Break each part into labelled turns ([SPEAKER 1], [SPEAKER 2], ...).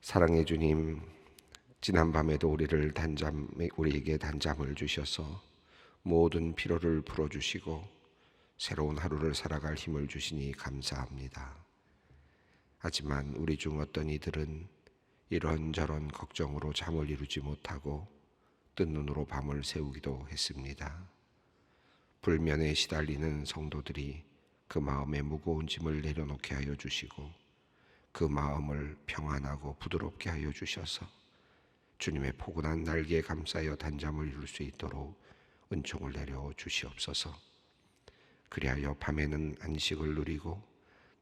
[SPEAKER 1] 사랑의 주님, 지난밤에도 우리에게 단잠을 주셔서 모든 피로를 풀어주시고 새로운 하루를 살아갈 힘을 주시니 감사합니다. 하지만 우리 중 어떤 이들은 이런저런 걱정으로 잠을 이루지 못하고 뜬 눈으로 밤을 새우기도 했습니다. 불면에 시달리는 성도들이 그 마음에 무거운 짐을 내려놓게 하여 주시고 그 마음을 평안하고 부드럽게 하여 주셔서 주님의 포근한 날개에 감싸여 단잠을 이룰 수 있도록 은총을 내려 주시옵소서. 그리하여 밤에는 안식을 누리고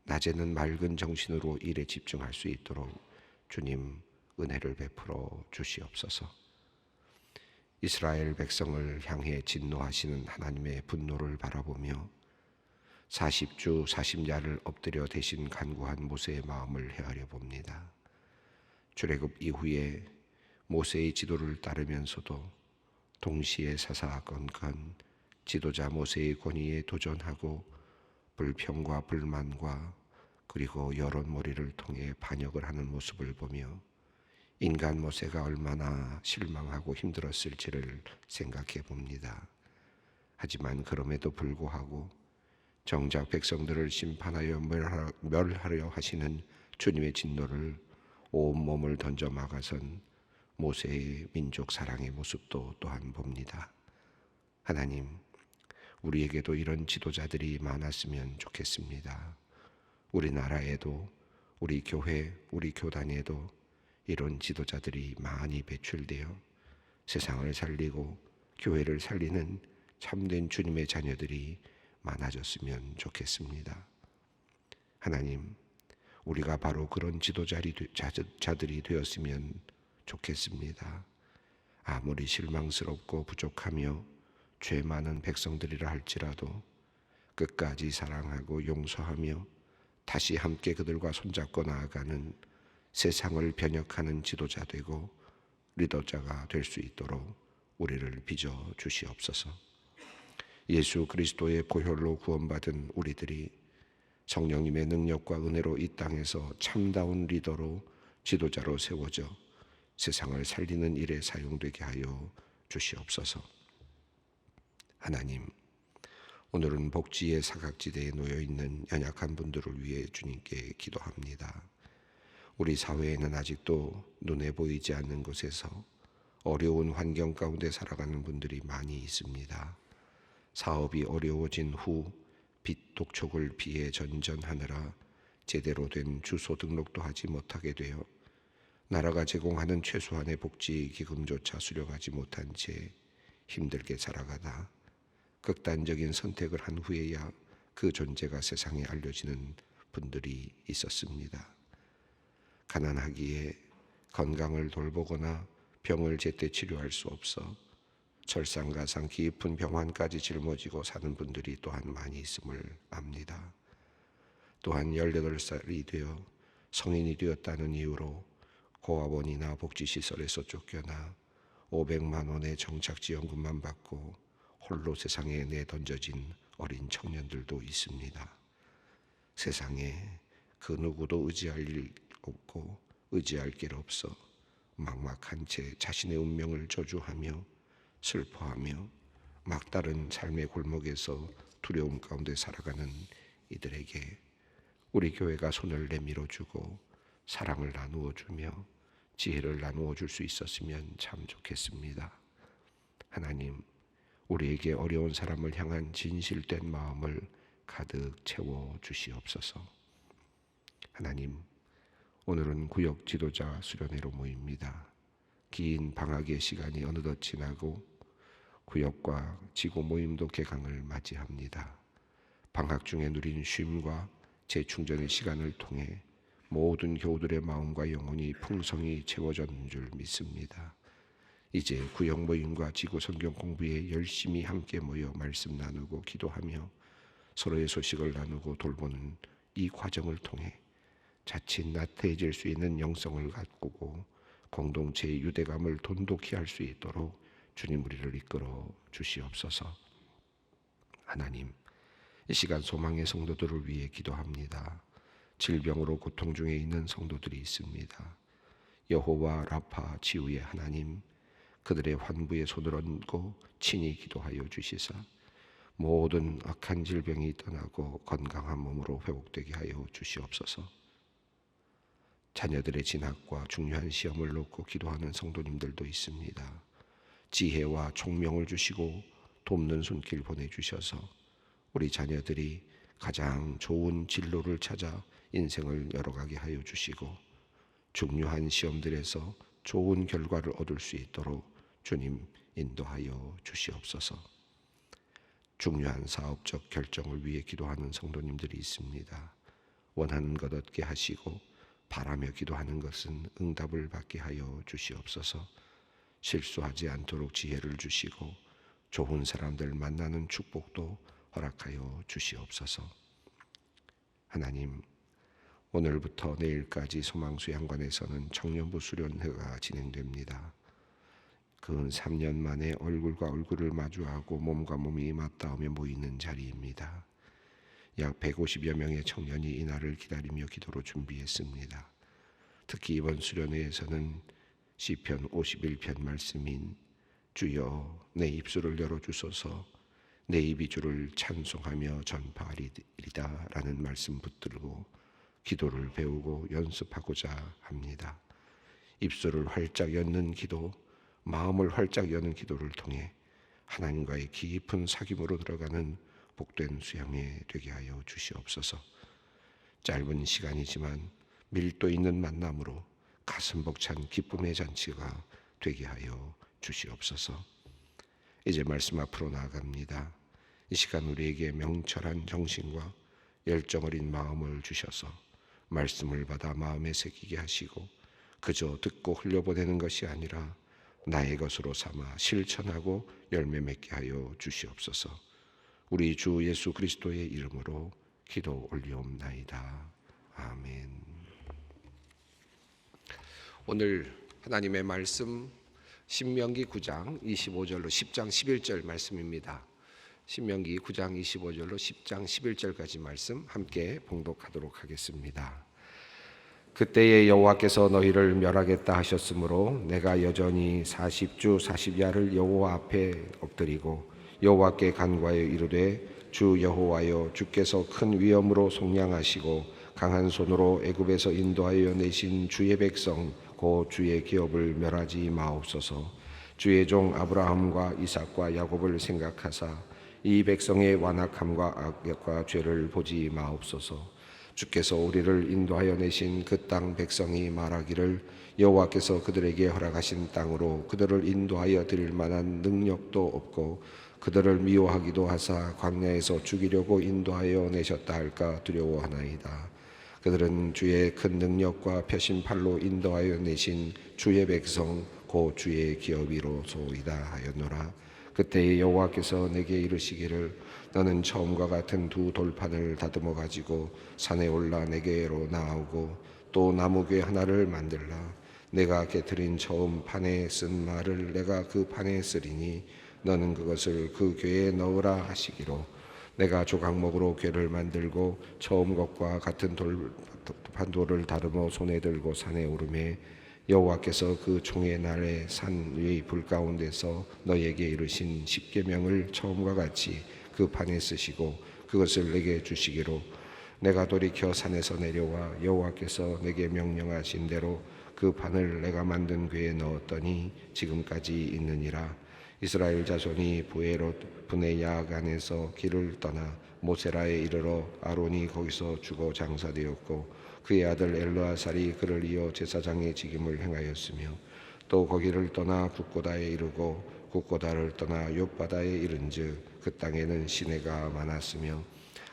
[SPEAKER 1] 낮에는 맑은 정신으로 일에 집중할 수 있도록 주님 은혜를 베풀어 주시옵소서. 이스라엘 백성을 향해 진노하시는 하나님의 분노를 바라보며 40주 40야를 엎드려 대신 간구한 모세의 마음을 헤아려 봅니다. 출애굽 이후에 모세의 지도를 따르면서도 동시에 사사건건 지도자 모세의 권위에 도전하고 불평과 불만과 그리고 여론몰이를 통해 반역을 하는 모습을 보며 인간 모세가 얼마나 실망하고 힘들었을지를 생각해 봅니다. 하지만 그럼에도 불구하고 정작 백성들을 심판하여 멸하려 하시는 주님의 진노를 온몸을 던져 막아선 모세의 민족 사랑의 모습도 또한 봅니다. 하나님, 우리에게도 이런 지도자들이 많았으면 좋겠습니다. 우리나라에도, 우리 교회, 우리 교단에도 이런 지도자들이 많이 배출되어 세상을 살리고 교회를 살리는 참된 주님의 자녀들이 많아졌으면 좋겠습니다. 하나님, 우리가 바로 그런 지도자들이 되었으면 좋겠습니다. 아무리 실망스럽고 부족하며 죄 많은 백성들이라 할지라도 끝까지 사랑하고 용서하며 다시 함께 그들과 손잡고 나아가는 세상을 변혁하는 지도자 되고 리더자가 될 수 있도록 우리를 빚어 주시옵소서. 예수 그리스도의 보혈로 구원받은 우리들이 성령님의 능력과 은혜로 이 땅에서 참다운 리더로 지도자로 세워져 세상을 살리는 일에 사용되게 하여 주시옵소서. 하나님, 오늘은 복지의 사각지대에 놓여있는 연약한 분들을 위해 주님께 기도합니다. 우리 사회에는 아직도 눈에 보이지 않는 곳에서 어려운 환경 가운데 살아가는 분들이 많이 있습니다. 사업이 어려워진 후 빚 독촉을 피해 전전하느라 제대로 된 주소 등록도 하지 못하게 되어 나라가 제공하는 최소한의 복지 기금조차 수령하지 못한 채 힘들게 살아가다 극단적인 선택을 한 후에야 그 존재가 세상에 알려지는 분들이 있었습니다. 가난하기에 건강을 돌보거나 병을 제때 치료할 수 없어 설상가상 깊은 병환까지 짊어지고 사는 분들이 또한 많이 있음을 압니다. 또한 18살이 되어 성인이 되었다는 이유로 고아원이나 복지시설에서 쫓겨나 500만 원의 정착지원금만 받고 홀로 세상에 내던져진 어린 청년들도 있습니다. 세상에 그 누구도 의지할 일 없고 의지할 길 없어 막막한 채 자신의 운명을 저주하며 슬퍼하며 막다른 삶의 골목에서 두려움 가운데 살아가는 이들에게 우리 교회가 손을 내밀어주고 사랑을 나누어주며 지혜를 나누어 줄 수 있었으면 참 좋겠습니다. 하나님, 우리에게 어려운 사람을 향한 진실된 마음을 가득 채워 주시옵소서. 하나님, 오늘은 구역 지도자 수련회로 모입니다. 긴 방학의 시간이 어느덧 지나고 구역과 지구 모임도 개강을 맞이합니다. 방학 중에 누린 쉼과 재충전의 시간을 통해 모든 교우들의 마음과 영혼이 풍성히 채워졌는 줄 믿습니다. 이제 구역 모임과 지구 성경 공부에 열심히 함께 모여 말씀 나누고 기도하며 서로의 소식을 나누고 돌보는 이 과정을 통해 자칫 나태해질 수 있는 영성을 가꾸고 공동체의 유대감을 돈독히 할 수 있도록 주님 우리를 이끌어 주시옵소서. 하나님, 이 시간 소망의 성도들을 위해 기도합니다. 질병으로 고통 중에 있는 성도들이 있습니다. 여호와 라파 지우의 하나님, 그들의 환부의 손을 얹고 친히 기도하여 주시사 모든 악한 질병이 떠나고 건강한 몸으로 회복되게 하여 주시옵소서. 자녀들의 진학과 중요한 시험을 놓고 기도하는 성도님들도 있습니다. 지혜와 총명을 주시고 돕는 손길 보내주셔서 우리 자녀들이 가장 좋은 진로를 찾아 인생을 열어가게 하여 주시고 중요한 시험들에서 좋은 결과를 얻을 수 있도록 주님 인도하여 주시옵소서. 중요한 사업적 결정을 위해 기도하는 성도님들이 있습니다. 원하는 것 얻게 하시고 바라며 기도하는 것은 응답을 받게 하여 주시옵소서. 실수하지 않도록 지혜를 주시고 좋은 사람들 만나는 축복도 허락하여 주시옵소서. 하나님, 오늘부터 내일까지 소망수양관에서는 청년부 수련회가 진행됩니다. 그 3년 만에 얼굴과 얼굴을 마주하고 몸과 몸이 맞닿으며 모이는 자리입니다. 약 150여 명의 청년이 이날을 기다리며 기도로 준비했습니다. 특히 이번 수련회에서는 시편 51편 말씀인 주여 내 입술을 열어주소서 내 입이 주를 찬송하며 전파하리이다 라는 말씀 붙들고 기도를 배우고 연습하고자 합니다. 입술을 활짝 여는 기도, 마음을 활짝 여는 기도를 통해 하나님과의 깊은 사귐으로 들어가는 복된 수양회 되게 하여 주시옵소서. 짧은 시간이지만 밀도 있는 만남으로 가슴 벅찬 기쁨의 잔치가 되게 하여 주시옵소서. 이제 말씀 앞으로 나아갑니다. 이 시간 우리에게 명철한 정신과 열정 어린 마음을 주셔서 말씀을 받아 마음에 새기게 하시고 그저 듣고 흘려보내는 것이 아니라 나의 것으로 삼아 실천하고 열매 맺게 하여 주시옵소서. 우리 주 예수 그리스도의 이름으로 기도 올리옵나이다. 아멘. 오늘 하나님의 말씀 신명기 9장 25절로 10장 11절 말씀입니다. 신명기 9장 25절로 10장 11절까지 말씀 함께 봉독하도록 하겠습니다. 그때에 여호와께서 너희를 멸하겠다 하셨으므로 내가 여전히 40주 40야를 여호와 앞에 엎드리고 여호와께 간구하여 이르되 주 여호와여 주께서 큰 위엄으로 속량하시고 강한 손으로 애굽에서 인도하여 내신 주의 백성 곧 주의 기업을 멸하지 마옵소서. 주의 종 아브라함과 이삭과 야곱을 생각하사 이 백성의 완악함과 악역과 죄를 보지 마옵소서. 주께서 우리를 인도하여 내신 그 땅 백성이 말하기를 여호와께서 그들에게 허락하신 땅으로 그들을 인도하여 드릴 만한 능력도 없고 그들을 미워하기도 하사 광야에서 죽이려고 인도하여 내셨다 할까 두려워하나이다. 그들은 주의 큰 능력과 펴신 팔로 인도하여 내신 주의 백성 곧 주의 기업이로소이다 하였노라. 그때에 여호와께서 내게 이르시기를 너는 처음과 같은 두 돌판을 다듬어 가지고 산에 올라 내게로 나오고 또 나무궤 하나를 만들라. 내가 깨트린 처음 판에 쓴 말을 내가 그 판에 쓰리니 너는 그것을 그 궤에 넣으라 하시기로 내가 조각목으로 궤를 만들고 처음 것과 같은 돌을 다듬어 손에 들고 산에 오르매 여호와께서 그 총의 날에 산 위의 불 가운데서 너에게 이르신 십계명을 처음과 같이 그 판에 쓰시고 그것을 내게 주시기로 내가 돌이켜 산에서 내려와 여호와께서 내게 명령하신 대로 그 판을 내가 만든 궤에 넣었더니 지금까지 있느니라. 이스라엘 자손이 부에롯 분의 야간에서 길을 떠나 모세라에 이르러 아론이 거기서 죽어 장사되었고 그의 아들 엘르아살이 그를 이어 제사장의 직임을 행하였으며 또 거기를 떠나 북고다에 이르고 북고다를 떠나 욥바다에 이른즉 그 땅에는 시내가 많았으며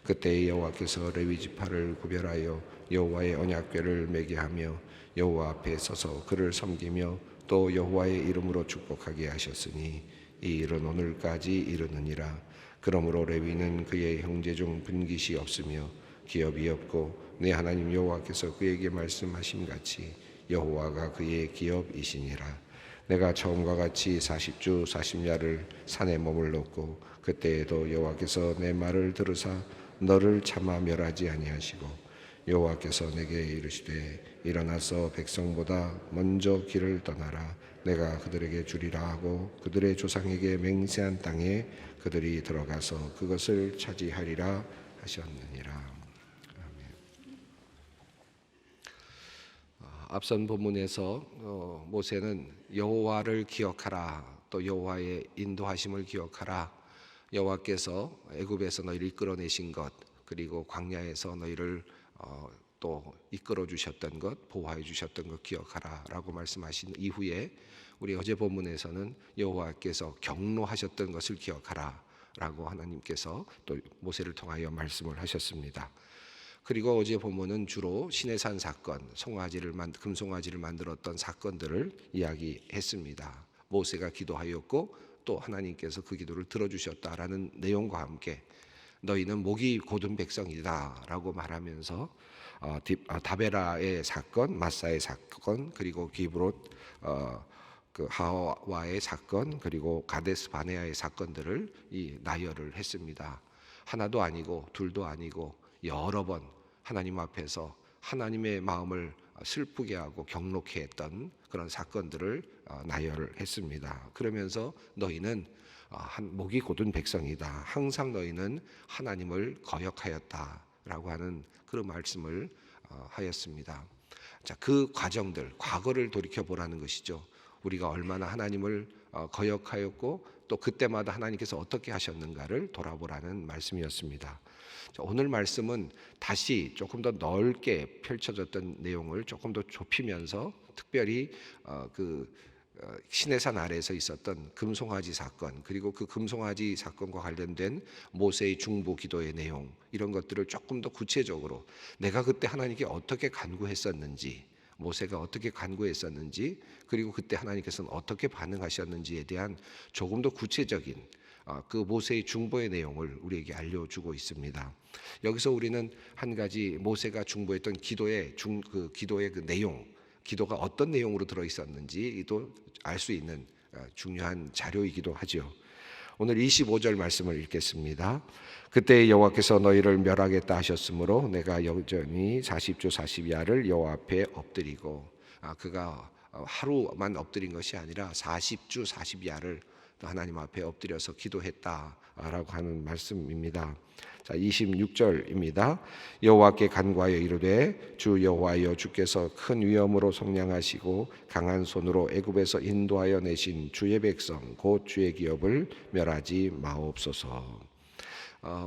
[SPEAKER 1] 그때에 여호와께서 레위 지파를 구별하여 여호와의 언약궤를 매게 하며 여호와 앞에 서서 그를 섬기며 또 여호와의 이름으로 축복하게 하셨으니 이 일은 오늘까지 이르느니라. 그러므로 레위는 그의 형제 중 분깃이 없으며 기업이 없고 내 하나님 여호와께서 그에게 말씀하신 같이 여호와가 그의 기업이시니라. 내가 처음과 같이 40주 40야를 산에 머물렀고 그때에도 여호와께서 내 말을 들으사 너를 차마 멸하지 아니하시고 여호와께서 내게 이르시되 일어나서 백성보다 먼저 길을 떠나라. 내가 그들에게 주리라 하고 그들의 조상에게 맹세한 땅에 그들이 들어가서 그것을 차지하리라 하셨느니라. 앞선 본문에서 모세는 여호와를 기억하라, 또 여호와의 인도하심을 기억하라, 여호와께서 애굽에서 너희를 이끌어내신 것, 그리고 광야에서 너희를 또 이끌어 주셨던 것, 보호해 주셨던 것 기억하라라고 말씀하신 이후에 우리 어제 본문에서는 여호와께서 경노하셨던 것을 기억하라라고 하나님께서 또 모세를 통하여 말씀을 하셨습니다. 그리고 어제 본문은 주로 시내산 사건, 금송아지를 만들었던 사건들을 이야기했습니다. 모세가 기도하였고 또 하나님께서 그 기도를 들어주셨다라는 내용과 함께 너희는 목이 곧은 백성이다라고 말하면서 다베라의 사건, 마사의 사건, 그리고 기브롯 그 하와의 사건, 그리고 가데스 바네아의 사건들을 나열을 했습니다. 하나도 아니고 둘도 아니고 여러 번 하나님 앞에서 하나님의 마음을 슬프게 하고 경록해 했던 그런 사건들을 나열을 했습니다. 그러면서 너희는 목이 곧은 백성이다. 항상 너희는 하나님을 거역하였다라고 하는 그런 말씀을 하였습니다. 자, 그 과정들, 과거를 돌이켜 보라는 것이죠. 우리가 얼마나 하나님을 거역하였고 또 그때마다 하나님께서 어떻게 하셨는가를 돌아보라는 말씀이었습니다. 자, 오늘 말씀은 다시 조금 더 넓게 펼쳐졌던 내용을 조금 더 좁히면서 특별히 시내산 아래에서 있었던 금송아지 사건, 그리고 그 금송아지 사건과 관련된 모세의 중보 기도의 내용, 이런 것들을 조금 더 구체적으로 내가 그때 하나님께 어떻게 간구했었는지, 모세가 어떻게 간구했었는지, 그리고 그때 하나님께서는 어떻게 반응하셨는지에 대한 조금 더 구체적인 그 모세의 중보의 내용을 우리에게 알려주고 있습니다. 여기서 우리는 한 가지 모세가 중보했던 기도의 그 내용, 기도가 어떤 내용으로 들어 있었는지도 알 수 있는 중요한 자료이기도 하죠. 오늘 25절 말씀을 읽겠습니다. 그때 여호와께서 너희를 멸하겠다 하셨으므로 내가 여전히 40주 40야를 여호와 앞에 엎드리고, 그가 하루만 엎드린 것이 아니라 40주 40야를 하나님 앞에 엎드려서 기도했다라고 하는 말씀입니다. 자, 26절입니다. 여호와께 간구하여 이르되 주 여호와여, 주께서 큰 위엄으로 속량하시고 강한 손으로 애굽에서 인도하여 내신 주의 백성 곧 주의 기업을 멸하지 마옵소서.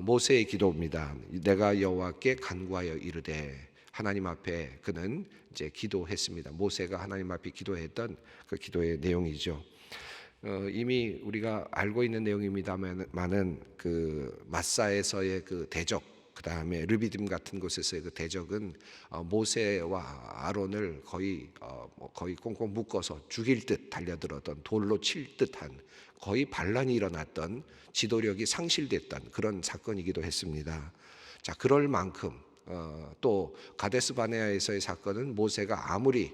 [SPEAKER 1] 모세의 기도입니다. 내가 여호와께 간구하여 이르되, 하나님 앞에 그는 이제 기도했습니다. 모세가 하나님 앞에 기도했던 그 기도의 내용이죠. 이미 우리가 알고 있는 내용입니다만은 그 마사에서의 그 대적, 그 다음에 르비딤 같은 곳에서의 그 대적은 모세와 아론을 거의 꽁꽁 묶어서 죽일 듯 달려들었던, 돌로 칠 듯한, 거의 반란이 일어났던, 지도력이 상실됐던 그런 사건이기도 했습니다. 자, 그럴 만큼 또 가데스 바네아에서의 사건은 모세가 아무리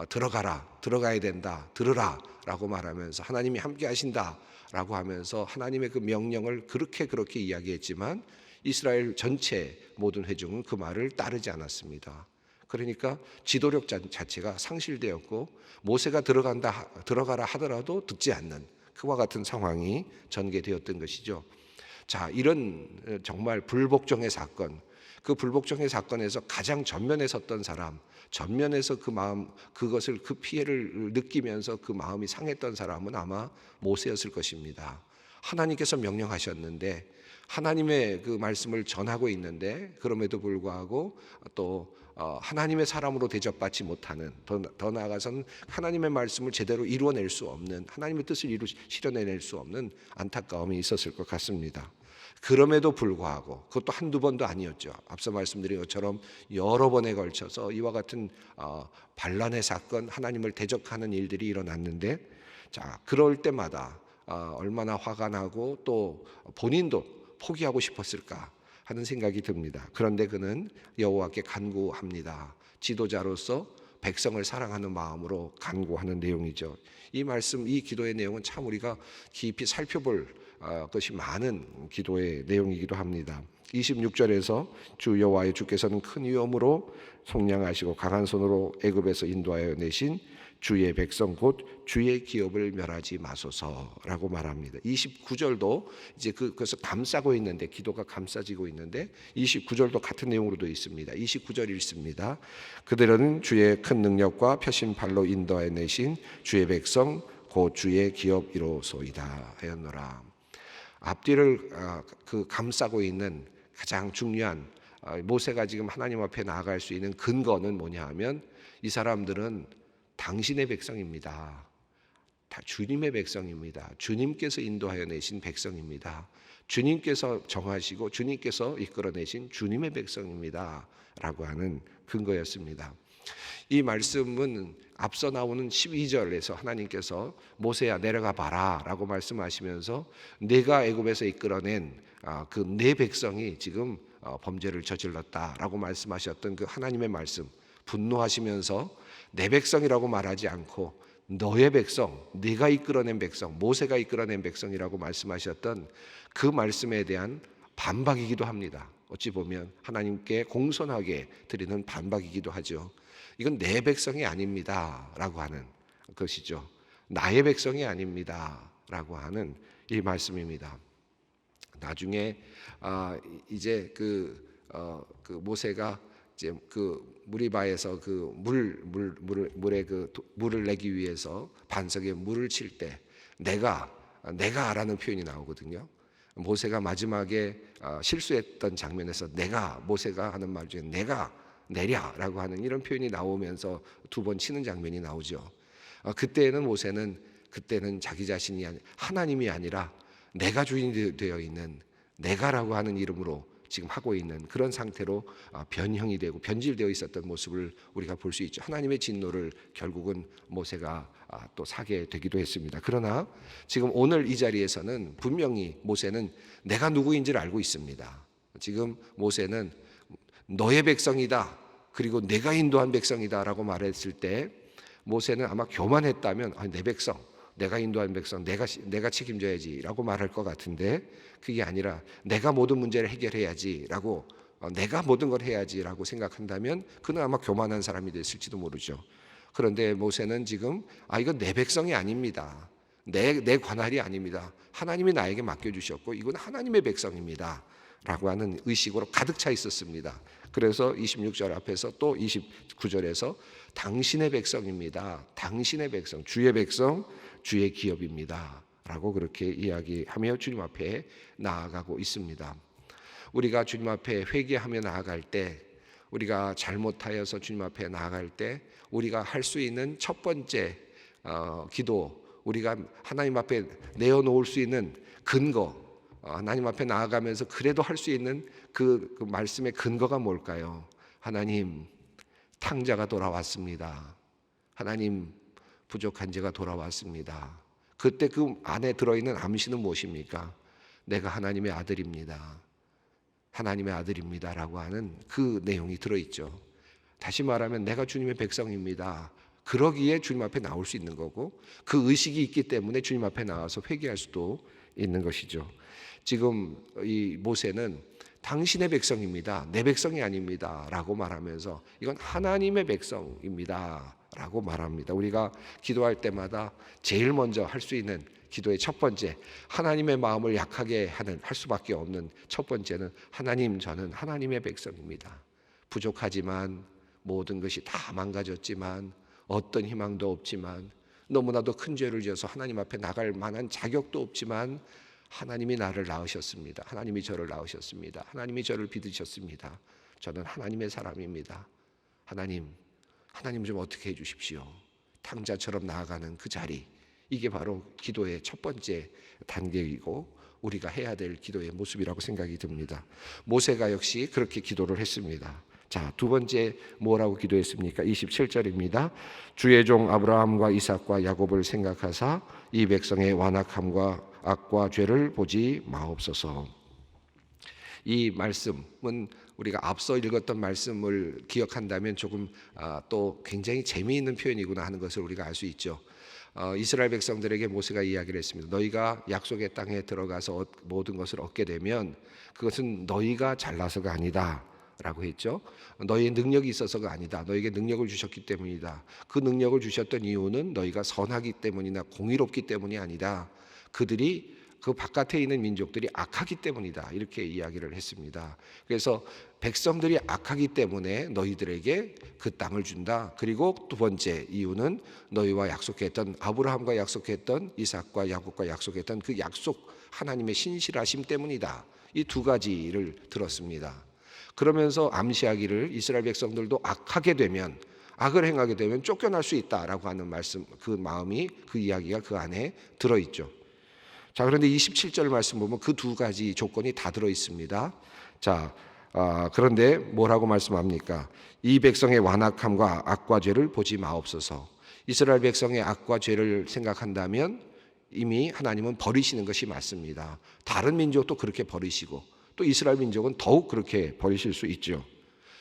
[SPEAKER 1] 들어가야 된다, 들으라 라고 말하면서 하나님이 함께 하신다 라고 하면서 하나님의 그 명령을 그렇게 이야기했지만 이스라엘 전체 모든 회중은 그 말을 따르지 않았습니다. 그러니까 지도력 자체가 상실되었고 모세가 들어가라 하더라도 듣지 않는 그와 같은 상황이 전개되었던 것이죠. 자, 이런 정말 불복종의 사건, 그 불복종의 사건에서 가장 전면에 섰던 사람, 전면에서 그 마음, 그것을, 그 피해를 느끼면서 그 마음이 상했던 사람은 아마 모세였을 것입니다. 하나님께서 명령하셨는데, 하나님의 그 말씀을 전하고 있는데, 그럼에도 불구하고 또 하나님의 사람으로 대접받지 못하는, 더 나아가서는 하나님의 말씀을 제대로 이루어낼 수 없는, 하나님의 뜻을 실현해낼 수 없는 안타까움이 있었을 것 같습니다. 그럼에도 불구하고, 그것도 한두 번도 아니었죠. 앞서 말씀드린 것처럼 여러 번에 걸쳐서 이와 같은 반란의 사건, 하나님을 대적하는 일들이 일어났는데, 자, 그럴 때마다 얼마나 화가 나고 또 본인도 포기하고 싶었을까 하는 생각이 듭니다. 그런데 그는 여호와께 간구합니다. 지도자로서 백성을 사랑하는 마음으로 간구하는 내용이죠. 이 말씀, 이 기도의 내용은 참 우리가 깊이 살펴볼 것이 많은 기도의 내용이기도 합니다. 26절에서 주 여호와의 주께서는 큰 위엄으로 속량하시고 강한 손으로 애굽에서 인도하여 내신 주의 백성 곧 주의 기업을 멸하지 마소서라고 말합니다. 29절도 이제 그것을 감싸고 있는데, 기도가 감싸지고 있는데 29절도 같은 내용으로 되어 있습니다. 29절 읽습니다. 그들은 주의 큰 능력과 펴신 팔로 인도하여 내신 주의 백성 곧 주의 기업 이로소이다 하였노라. 앞뒤를 감싸고 있는 가장 중요한, 모세가 지금 하나님 앞에 나아갈 수 있는 근거는 뭐냐 하면, 이 사람들은 당신의 백성입니다. 다 주님의 백성입니다. 주님께서 인도하여 내신 백성입니다. 주님께서 정하시고 주님께서 이끌어내신 주님의 백성입니다 라고 하는 근거였습니다. 이 말씀은 앞서 나오는 12절에서 하나님께서 모세야 내려가 봐라 라고 말씀하시면서 내가 애굽에서 이끌어낸 그 내 백성이 지금 범죄를 저질렀다라고 말씀하셨던 그 하나님의 말씀, 분노하시면서 내 백성이라고 말하지 않고 너의 백성, 네가 이끌어낸 백성, 모세가 이끌어낸 백성이라고 말씀하셨던 그 말씀에 대한 반박이기도 합니다. 어찌 보면 하나님께 공손하게 드리는 반박이기도 하죠. 이건 내 백성이 아닙니다 라고 하는 것이죠. 나의 백성이 아닙니다 라고 하는 이 말씀입니다. 나중에 이제 그 모세가 이제 그 무리바에서 그 물을 내기 위해서 반석에 물을 칠 때 내가라는 표현이 나오거든요. 모세가 마지막에 실수했던 장면에서 모세가 하는 말 중에 내가 내랴라고 하는 이런 표현이 나오면서 두 번 치는 장면이 나오죠. 그때는 모세는 자기 자신이 하나님이 아니라 내가 주인이 되어 있는 내가라고 하는 이름으로 지금 하고 있는 그런 상태로 변형이 되고 변질되어 있었던 모습을 우리가 볼 수 있죠. 하나님의 진노를 결국은 모세가 또 사게 되기도 했습니다. 그러나 지금 오늘 이 자리에서는 분명히 모세는 내가 누구인지를 알고 있습니다. 지금 모세는 너의 백성이다, 그리고 내가 인도한 백성이다 라고 말했을 때 모세는 아마 교만했다면 내 백성, 내가 인도한 백성, 내가 책임져야지 라고 말할 것 같은데, 그게 아니라 내가 모든 문제를 해결해야지 라고, 내가 모든 걸 해야지 라고 생각한다면 그는 아마 교만한 사람이 됐을지도 모르죠. 그런데 모세는 지금 이건 내 백성이 아닙니다, 내 관할이 아닙니다, 하나님이 나에게 맡겨주셨고 이건 하나님의 백성입니다 라고 하는 의식으로 가득 차 있었습니다. 그래서 26절 앞에서 또 29절에서 당신의 백성입니다, 당신의 백성, 주의 백성, 주의 기업입니다 라고 그렇게 이야기하며 주님 앞에 나아가고 있습니다. 우리가 주님 앞에 회개하며 나아갈 때, 우리가 잘못하여서 주님 앞에 나아갈 때 우리가 할 수 있는 첫 번째 기도, 우리가 하나님 앞에 내어놓을 수 있는 근거, 하나님 앞에 나아가면서 그래도 할 수 있는 그 말씀의 근거가 뭘까요? 하나님, 탕자가 돌아왔습니다. 하나님, 부족한 자가 돌아왔습니다. 그때 그 안에 들어있는 암시는 무엇입니까? 내가 하나님의 아들입니다, 하나님의 아들입니다 라고 하는 그 내용이 들어있죠. 다시 말하면 내가 주님의 백성입니다, 그러기에 주님 앞에 나올 수 있는 거고, 그 의식이 있기 때문에 주님 앞에 나와서 회개할 수도 있는 것이죠. 지금 이 모세는 당신의 백성입니다, 내 백성이 아닙니다 라고 말하면서 이건 하나님의 백성입니다 라고 말합니다. 우리가 기도할 때마다 제일 먼저 할 수 있는 기도의 첫 번째, 하나님의 마음을 약하게 할 수밖에 없는 첫 번째는 하나님, 저는 하나님의 백성입니다. 부족하지만, 모든 것이 다 망가졌지만, 어떤 희망도 없지만, 너무나도 큰 죄를 지어서 하나님 앞에 나갈 만한 자격도 없지만 하나님이 나를 낳으셨습니다, 하나님이 저를 낳으셨습니다, 하나님이 저를 빚으셨습니다. 저는 하나님의 사람입니다. 하나님 좀 어떻게 해주십시오. 탕자처럼 나아가는 그 자리, 이게 바로 기도의 첫 번째 단계이고 우리가 해야 될 기도의 모습이라고 생각이 듭니다. 모세가 역시 그렇게 기도를 했습니다. 자, 두 번째 뭐라고 기도했습니까? 27절입니다. 주의 종 아브라함과 이삭과 야곱을 생각하사 이 백성의 완악함과 악과 죄를 보지 마옵소서. 이 말씀은 우리가 앞서 읽었던 말씀을 기억한다면 조금 또 굉장히 재미있는 표현이구나 하는 것을 우리가 알 수 있죠. 이스라엘 백성들에게 모세가 이야기를 했습니다. 너희가 약속의 땅에 들어가서 모든 것을 얻게 되면 그것은 너희가 잘나서가 아니다 라고 했죠. 너희의 능력이 있어서가 아니다. 너희에게 능력을 주셨기 때문이다. 그 능력을 주셨던 이유는 너희가 선하기 때문이나 공의롭기 때문이 아니다. 그들이 그 바깥에 있는 민족들이 악하기 때문이다. 이렇게 이야기를 했습니다. 그래서 백성들이 악하기 때문에 너희들에게 그 땅을 준다. 그리고 두 번째 이유는 너희와 약속했던, 아브라함과 약속했던, 이삭과 야곱과 약속했던 그 약속, 하나님의 신실하심 때문이다. 이 두 가지를 들었습니다. 그러면서 암시하기를 이스라엘 백성들도 악하게 되면, 악을 행하게 되면 쫓겨날 수 있다라고 하는 말씀, 그 마음이, 그 이야기가 그 안에 들어있죠. 자, 그런데 27절 말씀 보면 그 두 가지 조건이 다 들어 있습니다. 자, 그런데 뭐라고 말씀합니까? 이 백성의 완악함과 악과 죄를 보지 마옵소서. 이스라엘 백성의 악과 죄를 생각한다면 이미 하나님은 버리시는 것이 맞습니다. 다른 민족도 그렇게 버리시고 또 이스라엘 민족은 더욱 그렇게 버리실 수 있죠.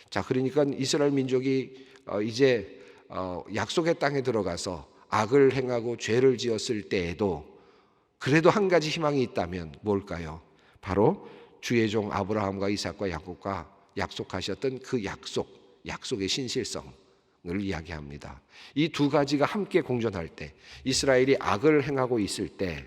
[SPEAKER 1] 자, 그러니까 이스라엘 민족이 이제 약속의 땅에 들어가서 악을 행하고 죄를 지었을 때에도 그래도 한 가지 희망이 있다면 뭘까요? 바로 주의 종 아브라함과 이삭과 야곱과 약속하셨던 그 약속의 신실성을 이야기합니다. 이 두 가지가 함께 공존할 때, 이스라엘이 악을 행하고 있을 때,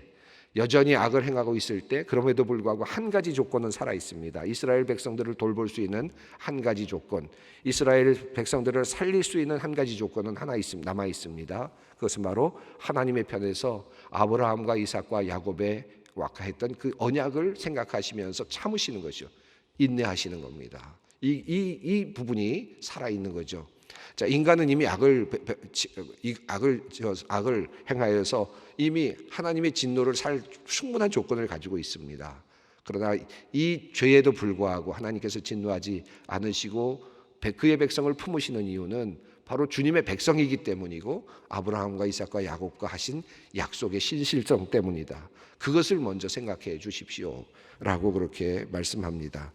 [SPEAKER 1] 여전히 악을 행하고 있을 때, 그럼에도 불구하고 한 가지 조건은 살아 있습니다. 이스라엘 백성들을 돌볼 수 있는 한 가지 조건, 이스라엘 백성들을 살릴 수 있는 한 가지 조건은 남아 있습니다. 그것은 바로 하나님의 편에서 아브라함과 이삭과 야곱의 왁하했던 그 언약을 생각하시면서 참으시는 것이죠. 인내하시는 겁니다. 이 부분이 살아 있는 거죠. 자, 인간은 이미 악을 행하여서 이미 하나님의 진노를 살 충분한 조건을 가지고 있습니다. 그러나 이 죄에도 불구하고 하나님께서 진노하지 않으시고 그의 백성을 품으시는 이유는 바로 주님의 백성이기 때문이고 아브라함과 이삭과 야곱과 하신 약속의 신실성 때문이다. 그것을 먼저 생각해 주십시오라고 그렇게 말씀합니다.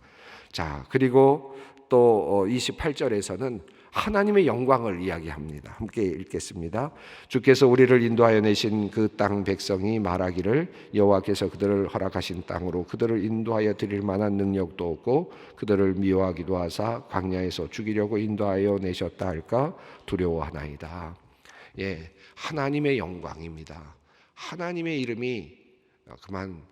[SPEAKER 1] 자, 그리고 또 28절에서는 하나님의 영광을 이야기합니다. 함께 읽겠습니다. 주께서 우리를 인도하여 내신 그 땅 백성이 말하기를 여호와께서 그들을 허락하신 땅으로 그들을 인도하여 드릴 만한 능력도 없고 그들을 미워하기도 하사 광야에서 죽이려고 인도하여 내셨다 할까 두려워하나이다. 예, 하나님의 영광입니다. 하나님의 이름이 그만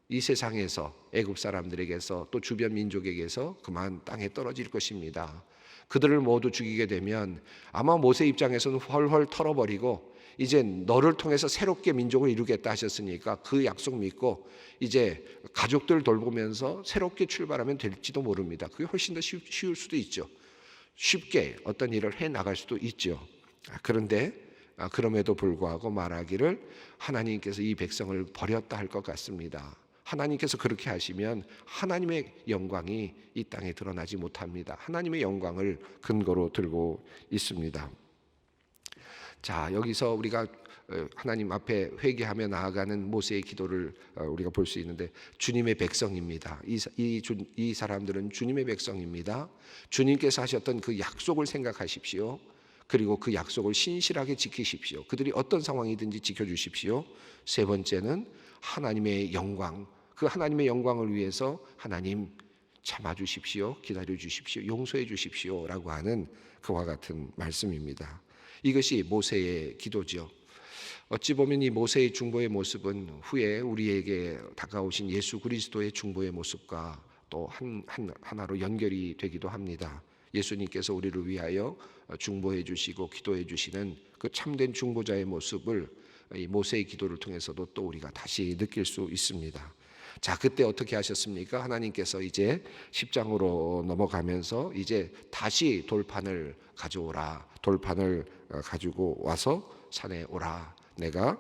[SPEAKER 1] 이 세상에서 애굽 사람들에게서 또 주변 민족에게서 그만 땅에 떨어질 것입니다. 그들을 모두 죽이게 되면 아마 모세 입장에서는 헐헐 털어버리고 이제 너를 통해서 새롭게 민족을 이루겠다 하셨으니까 그 약속 믿고 이제 가족들 돌보면서 새롭게 출발하면 될지도 모릅니다. 그게 훨씬 더 쉬울 수도 있죠. 쉽게 어떤 일을 해나갈 수도 있죠. 그런데 그럼에도 불구하고 말하기를 하나님께서 이 백성을 버렸다 할 것 같습니다. 하나님께서 그렇게 하시면 하나님의 영광이 이 땅에 드러나지 못합니다. 하나님의 영광을 근거로 들고 있습니다. 자, 여기서 우리가 하나님 앞에 회개하며 나아가는 모세의 기도를 우리가 볼 수 있는데 주님의 백성입니다. 이 사람들은 주님의 백성입니다. 주님께서 하셨던 그 약속을 생각하십시오. 그리고 그 약속을 신실하게 지키십시오. 그들이 어떤 상황이든지 지켜주십시오. 세 번째는 하나님의 영광, 그 하나님의 영광을 위해서 하나님 참아주십시오, 기다려주십시오, 용서해 주십시오라고 하는 그와 같은 말씀입니다. 이것이 모세의 기도죠. 어찌 보면 이 모세의 중보의 모습은 후에 우리에게 다가오신 예수 그리스도의 중보의 모습과 또 하나로 연결이 되기도 합니다. 예수님께서 우리를 위하여 중보해 주시고 기도해 주시는 그 참된 중보자의 모습을 이 모세의 기도를 통해서도 또 우리가 다시 느낄 수 있습니다. 자, 그때 어떻게 하셨습니까? 하나님께서 이제 10장으로 넘어가면서 이제 다시 돌판을 가져오라. 돌판을 가지고 와서 산에 오라. 내가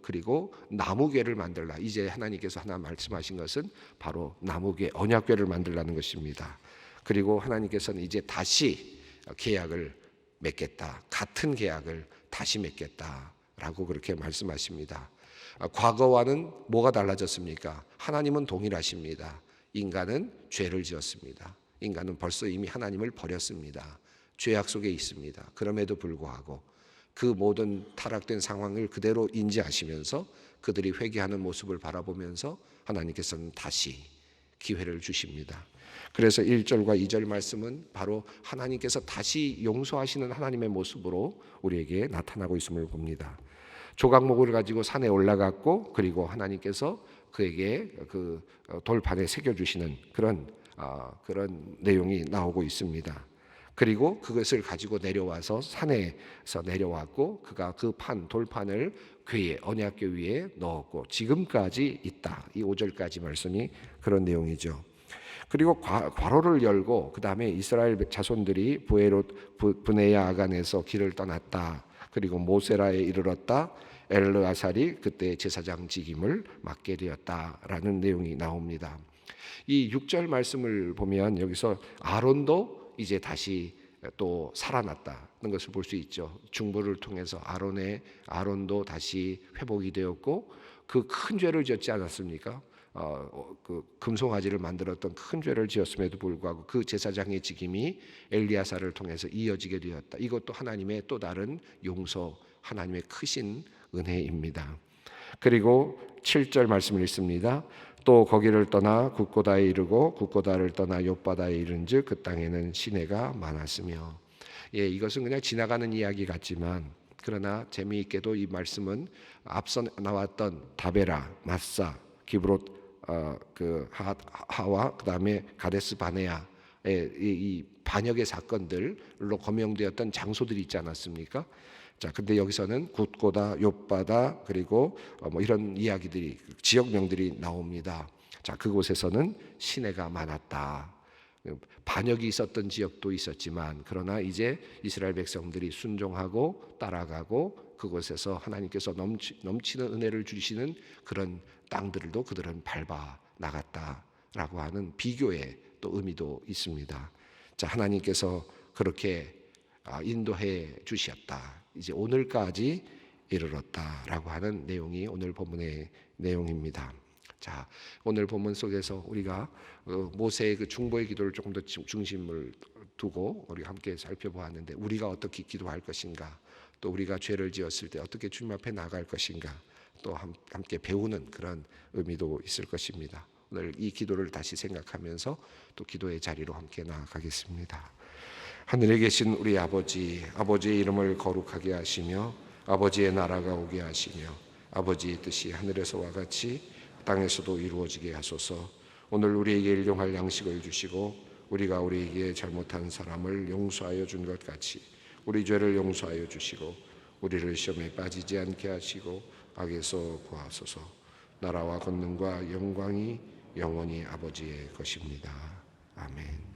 [SPEAKER 1] 그리고 나무궤를 만들라. 이제 하나님께서 하나 말씀하신 것은 바로 나무궤, 언약궤를 만들라는 것입니다. 그리고 하나님께서는 이제 다시 계약을 맺겠다. 같은 계약을 다시 맺겠다라고 그렇게 말씀하십니다. 과거와는 뭐가 달라졌습니까? 하나님은 동일하십니다. 인간은 죄를 지었습니다. 인간은 벌써 이미 하나님을 버렸습니다. 죄악 속에 있습니다. 그럼에도 불구하고 그 모든 타락된 상황을 그대로 인지하시면서 그들이 회개하는 모습을 바라보면서 하나님께서는 다시 기회를 주십니다. 그래서 1절과 2절 말씀은 바로 하나님께서 다시 용서하시는 하나님의 모습으로 우리에게 나타나고 있음을 봅니다. 조각목을 가지고 산에 올라갔고, 그리고 하나님께서 그에게 그 돌판에 새겨주시는 그런 내용이 나오고 있습니다. 그리고 그것을 가지고 내려와서 산에서 내려왔고, 그가 그 돌판을 궤에, 언약궤 위에 넣었고 지금까지 있다. 이 5절까지 말씀이 그런 내용이죠. 그리고 괄호를 열고 그 다음에 이스라엘 자손들이 브네야 아간에서 길을 떠났다. 그리고 모세라에 이르렀다. 엘르아살이 그때 제사장 직임을 맡게 되었다라는 내용이 나옵니다. 이 6절 말씀을 보면 여기서 아론도 이제 다시 또 살아났다는 것을 볼 수 있죠. 중보를 통해서 아론도 다시 회복이 되었고, 그 큰 죄를 지었지 않았습니까? 그 금송아지를 만들었던 큰 죄를 지었음에도 불구하고 그 제사장의 직임이 엘리야사를 통해서 이어지게 되었다. 이것도 하나님의 또 다른 용서, 하나님의 크신 은혜입니다. 그리고 7절 말씀을 읽습니다. 또 거기를 떠나 굿고다에 이르고 굿고다를 떠나 욥바다에 이른즉 그 땅에는 시내가 많았으며. 이것은 그냥 지나가는 이야기 같지만, 그러나 재미있게도 이 말씀은 앞서 나왔던 다베라, 마사, 기브롯, 그 하와, 그 다음에 가데스 바네아의 이 반역의 사건들로 거명되었던 장소들이 있지 않았습니까? 자, 근데 여기서는 굿고다, 욥바다, 그리고 이런 이야기들이, 지역명들이 나옵니다. 자, 그곳에서는 시내가 많았다. 반역이 있었던 지역도 있었지만, 그러나 이제 이스라엘 백성들이 순종하고 따라가고 그곳에서 하나님께서 넘치는 은혜를 주시는 그런 땅들도 그들은 밟아 나갔다라고 하는 비교의 또 의미도 있습니다. 자, 하나님께서 그렇게 인도해 주셨다. 이제 오늘까지 이르렀다라고 하는 내용이 오늘 본문의 내용입니다. 자, 오늘 본문 속에서 우리가 모세의 그 중보의 기도를 조금 더 중심을 두고 우리가 함께 살펴보았는데, 우리가 어떻게 기도할 것인가, 또 우리가 죄를 지었을 때 어떻게 주님 앞에 나갈 것인가, 또 함께 배우는 그런 의미도 있을 것입니다. 오늘 이 기도를 다시 생각하면서 또 기도의 자리로 함께 나아가겠습니다. 하늘에 계신 우리 아버지, 아버지의 이름을 거룩하게 하시며 아버지의 나라가 오게 하시며 아버지의 뜻이 하늘에서와 같이 땅에서도 이루어지게 하소서. 오늘 우리에게 일용할 양식을 주시고 우리가 우리에게 잘못한 사람을 용서하여 준 것 같이 우리 죄를 용서하여 주시고 우리를 시험에 빠지지 않게 하시고 악에서 구하소서. 나라와 권능과 영광이 영원히 아버지의 것입니다. 아멘.